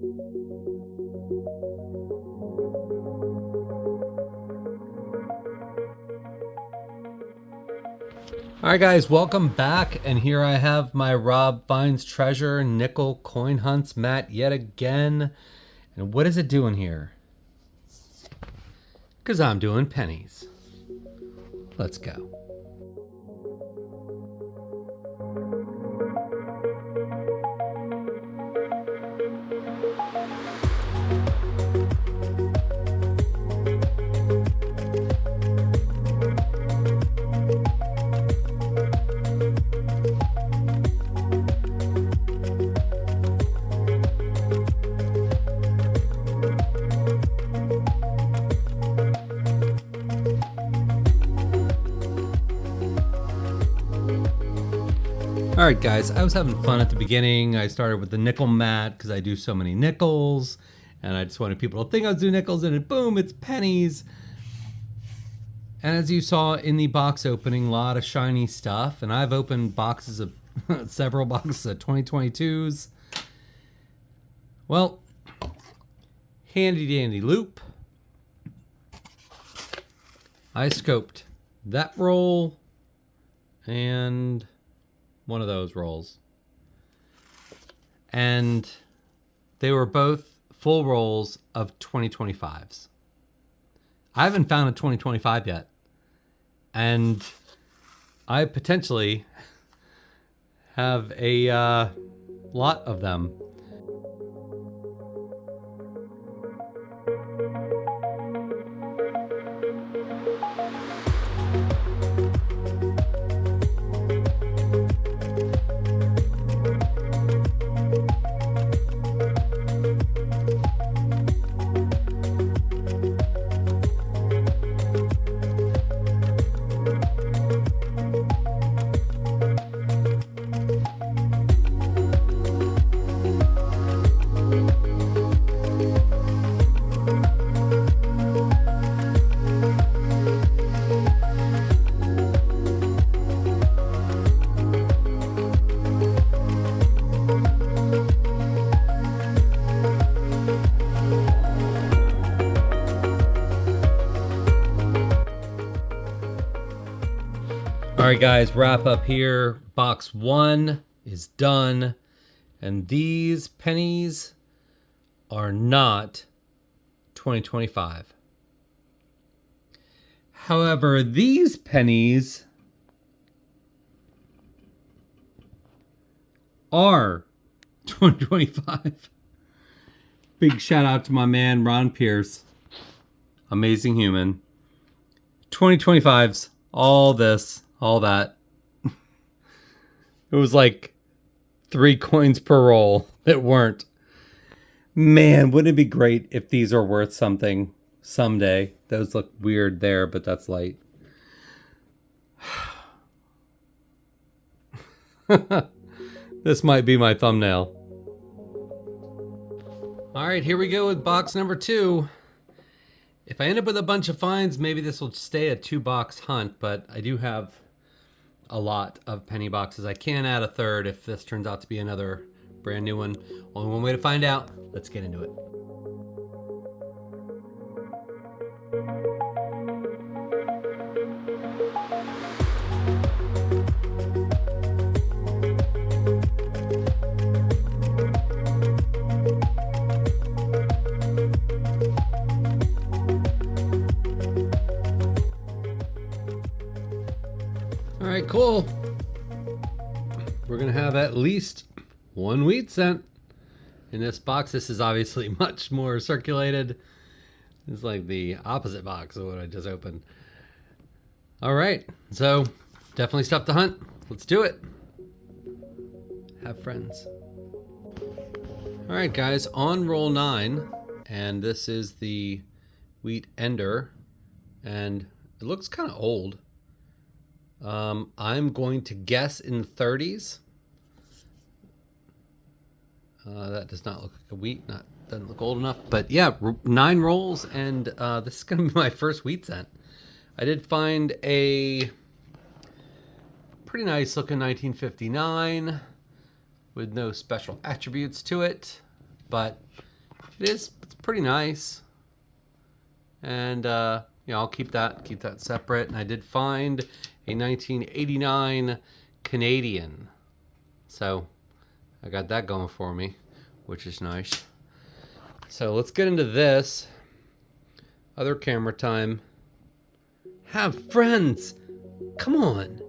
All right, guys, welcome back. And here I have my Rob Finds Treasure Nickel Coin Hunts mat yet again. And what is it doing here? Because I'm doing pennies. Let's go. All right, guys, I was having fun at the beginning. I started with the nickel mat because I do so many nickels, and I just wanted people to think I was doing nickels, and boom, it's pennies. And as you saw in the box opening, a lot of shiny stuff, and I've opened boxes of several boxes of 2022s. Well, handy dandy loop. I scoped that roll and one of those rolls, and they were both full rolls of 2025s. I haven't found a 2025 yet, and I potentially have a lot of them. All right, guys, wrap up here. Box 1 is done, and these pennies are not 2025. However, these pennies are 2025. Big shout out to my man Ron Pierce. Amazing human. 2025's all this, all that. It was like 3 coins per roll that weren't. Man, wouldn't it be great if these are worth something someday? Those look weird there, but that's light. This might be my thumbnail. All right, here we go with box number 2. If I end up with a bunch of finds, maybe this will stay a 2-box hunt, but I do have a lot of penny boxes. I can add a third if this turns out to be another brand new one. Only one way to find out. Let's get into it. All right, cool. We're gonna have at least 1 wheat cent in this box. This is obviously much more circulated. It's like the opposite box of what I just opened. All right, so definitely stuff to hunt. Let's do it. Have friends. All right, guys, on roll 9, and this is the wheat ender, and it looks kind of old. I'm going to guess in the 30s. That does not look like a wheat, doesn't look old enough. But yeah, 9 rolls, and this is going to be my first wheat cent. I did find a pretty nice looking 1959 with no special attributes to it, but It's pretty nice. And you know, I'll keep that separate. And I did find a 1989 Canadian, so I got that going for me, which is nice. So let's get into this other camera time. Have friends. Come on.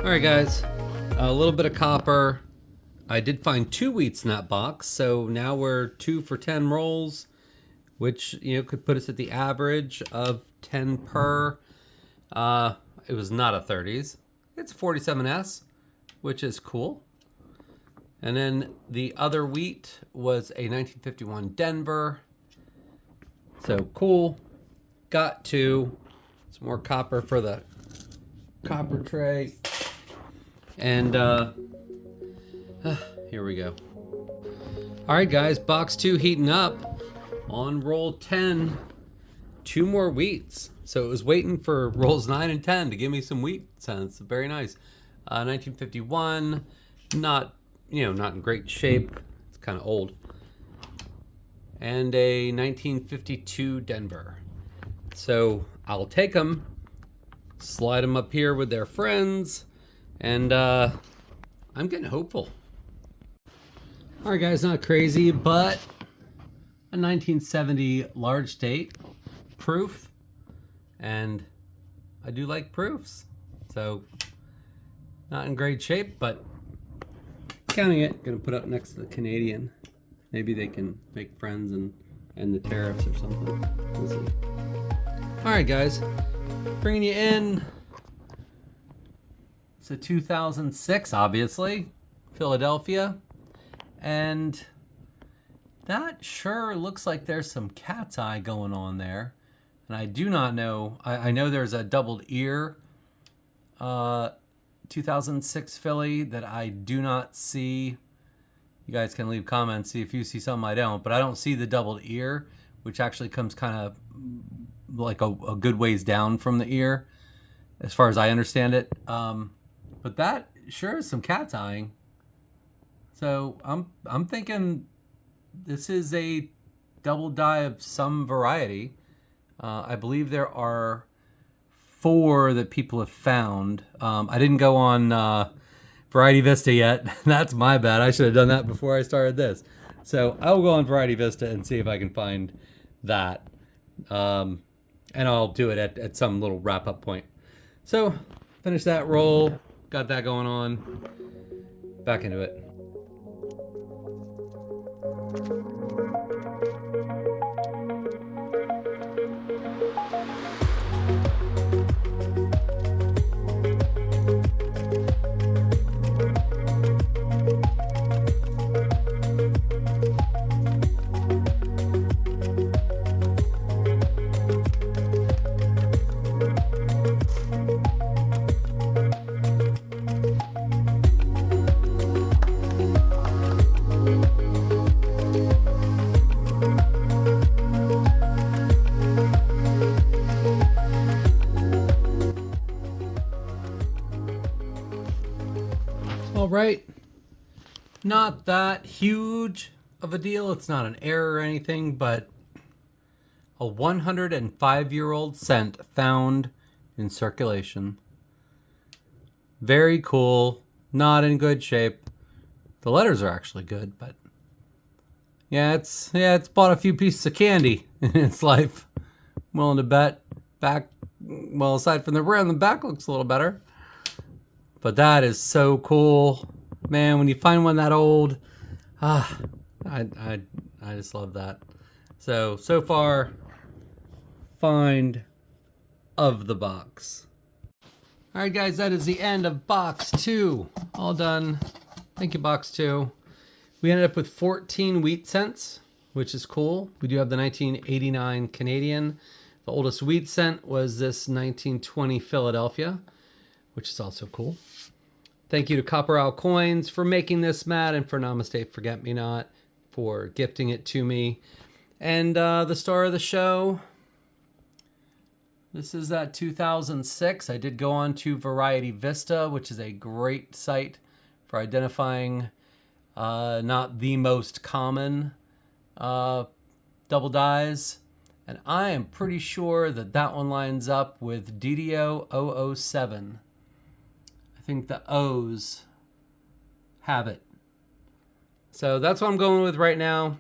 Alright guys, a little bit of copper. I did find 2 wheats in that box, so now we're 2 for 10 rolls, which, you know, could put us at the average of 10 per. It was not a 30s. It's a 47S, which is cool. And then the other wheat was a 1951 Denver. So cool. Got 2. Some more copper for the copper tray. And here we go. All right, guys, box 2 heating up on roll 10. 2 more wheats. So it was waiting for rolls 9 and 10 to give me some wheat cents. Very nice. 1951, not in great shape. It's kind of old. And a 1952 Denver. So I'll take them, slide them up here with their friends. And I'm getting hopeful. All right, guys, not crazy, but a 1970 large date proof, and I do like proofs. So not in great shape, but counting it. Gonna put up next to the Canadian. Maybe they can make friends and end the tariffs or something. We'll see. All right, guys, bringing you in. It's a 2006, obviously, Philadelphia, and that sure looks like there's some cat's eye going on there. And I do not know. I know there's a doubled ear 2006 Philly that I do not see. You guys can leave comments, see if you see something I don't, but I don't see the doubled ear, which actually comes kind of like a good ways down from the ear, as far as I understand it. But that sure is some cat's eyeing. So I'm thinking this is a double die of some variety. I believe there are 4 that people have found. I didn't go on Variety Vista yet. That's my bad. I should have done that before I started this. So I will go on Variety Vista and see if I can find that. And I'll do it at some little wrap-up point. So finish that roll. Got that going on. Back into it. Right, not that huge of a deal. It's not an error or anything, but a 105-year-old cent found in circulation. Very cool. Not in good shape. The letters are actually good, but yeah, it's bought a few pieces of candy in its life. willing to bet back, well, aside from the rim, the back looks a little better. But that is so cool. Man, when you find one that old, I just love that. So far, find of the box. All right, guys, that is the end of box 2. All done. Thank you, box 2. We ended up with 14 wheat cents, which is cool. We do have the 1989 Canadian. The oldest wheat cent was this 1920 Philadelphia, which is also cool. Thank you to Copper Owl Coins for making this, Matt, and for Namaste Forget Me Not for gifting it to me. And the star of the show, this is that 2006. I did go on to Variety Vista, which is a great site for identifying not the most common double dies. And I am pretty sure that that one lines up with DDO 007. I think the O's have it. So that's what I'm going with right now.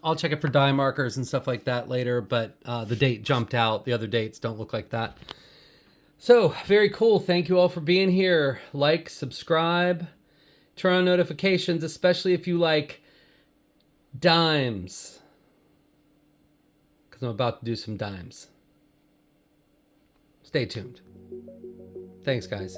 I'll check it for die markers and stuff like that later, but the date jumped out. The other dates don't look like that. So, very cool. Thank you all for being here. Like, subscribe, turn on notifications, especially if you like dimes. Because I'm about to do some dimes. Stay tuned. Thanks, guys.